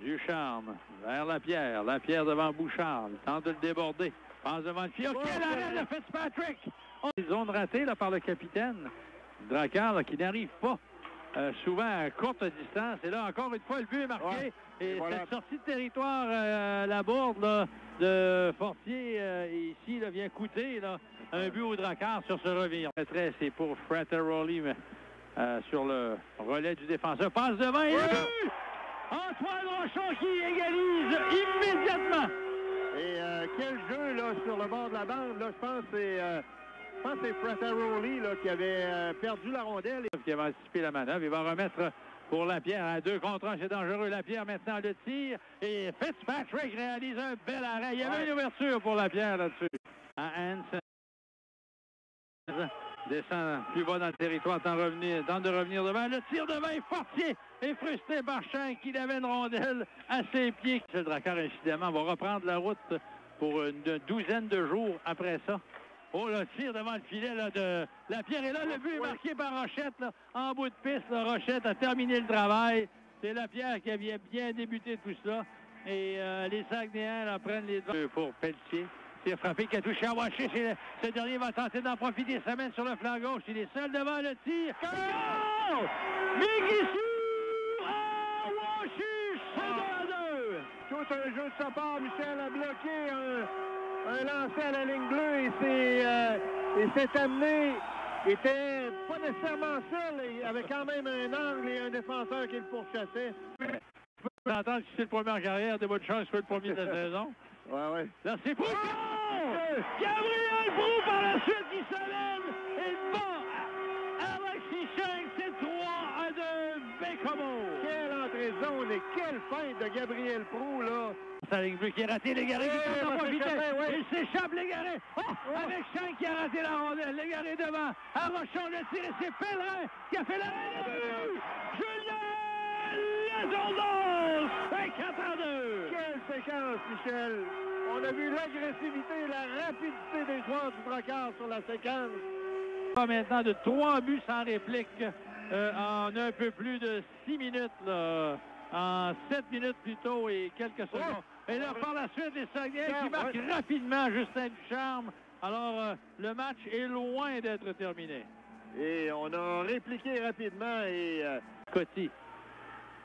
Ducharme vers Lapierre. Lapierre devant Bouchard. Il tente de le déborder. Passe devant le filet. Quel arrêt de Fitzpatrick! Zone ratée là, par le capitaine. Drakkar qui n'arrive pas souvent à courte distance. Et là, encore une fois, le but est marqué. Ouais. Et voilà. cette sortie de territoire la bourde là, de Fortier ici là, vient coûter là, un but au Drakkar sur ce revire. Le trait, c'est pour Frattaroli sur le relais du défenseur. Passe devant et le but! Antoine Rochon qui égalise immédiatement. Et quel jeu là sur le bord de la bande. Là, je pense que c'est Frattaroli là qui avait perdu la rondelle. Qui avait anticipé la manœuvre. Il va remettre pour Lapierre à 2 contre 1. C'est dangereux. Lapierre maintenant le tir. Et Fitzpatrick réalise un bel arrêt. Il y avait une ouverture pour Lapierre là-dessus. Hansen descend plus bas dans le territoire, tente de revenir devant. Le tir devant est Fortier est frustré par Schenk. Il avait une rondelle à ses pieds. Le Drakkar, incidemment, va reprendre la route pour une douzaine de jours après ça. Oh, le tir devant le filet là, de Lapierre. Et là, le but est marqué par Rochette. Là, en bout de piste, là, Rochette a terminé le travail. C'est Lapierre qui avait bien débuté tout cela. Et les Saguenayens là, prennent les deux pour Pelletier. Tir frappé qui a touché à Washish. Ce dernier va tenter d'en profiter. Il s'amène sur le flanc gauche. Il est seul devant le tir. Oh! Migisou! Ah! Washish! C'est 2-2! Tout un jeu de sa part. Michel a bloqué un lancer à la ligne bleue et s'est amené. Il était pas nécessairement seul. Il avait quand même un angle et un défenseur qui le pourchassait. Tu peux entendre que c'est le premier en carrière. Des bonnes chances que le premier de la saison. Ouais. Là, c'est pour Gabriel Proulx par la suite qui se lève et bat Alexis Schenk. C'est 3-2. Bécomo. Quelle entrée de zone et quelle feinte de Gabriel Proulx, là. Sa ligne bleue qui est ratée. Légaré qui tente d'en profiter. Il s'échappe, Légaré. Avec Schenk qui a raté la rondelle. Légaré devant. À Rochon, le tir et c'est Pellerin qui a fait l'arrêt. Julien Legendre. 4-2. Quelle séquence, Michel. On a vu l'agressivité, la rapidité des joueurs du Drakkar sur la séquence. Maintenant de 3 buts sans réplique en un peu plus de 6 minutes, là, en 7 minutes plus tôt et quelques secondes. Et là, par la suite, les Saguenayens qui marquent rapidement Justin Ducharme. Alors, le match est loin d'être terminé. Et on a répliqué rapidement et... Coty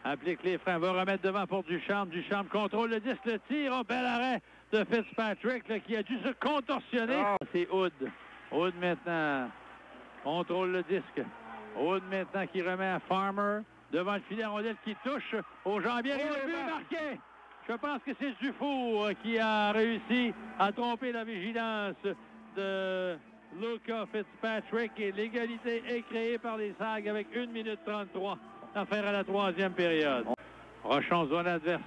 applique les freins, va remettre devant pour Ducharme. Ducharme contrôle le disque, le tir. Oh, bel arrêt de Fitzpatrick là, qui a dû se contorsionner. C'est Hood. Hood maintenant contrôle le disque. Hood maintenant qui remet à Farmer. Devant le filet, rondelle qui touche aux jambières. Et le but est marqué. Je pense que c'est Dufour qui a réussi à tromper la vigilance de Luca Fitzpatrick. Et l'égalité est créée par les Sags avec 1 minute 33. Affaire à la 3e période. Rochon, zone adverse.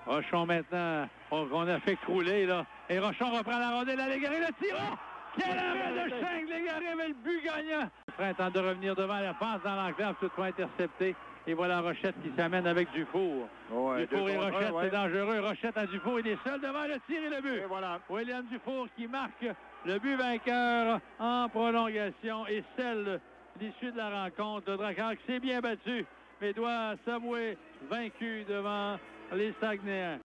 Rochon maintenant, on a fait crouler là. Et Rochon reprend la rondelle à Légaré. Le tir! Oh! Quel arrêt de Schenk! Légaré avait le but gagnant. Frein tente de revenir devant la passe dans l'enclave, toutefois intercepté. Et voilà Rochette qui s'amène avec Dufour. Dufour et Rochette, c'est dangereux. Rochette à Dufour, il est seul devant le tir et le but. Et voilà. William Dufour qui marque le but vainqueur en prolongation et scelle l'issue de la rencontre. Le Drakkar qui s'est bien battu, mais doit s'avouer vaincu devant les Saguenayens.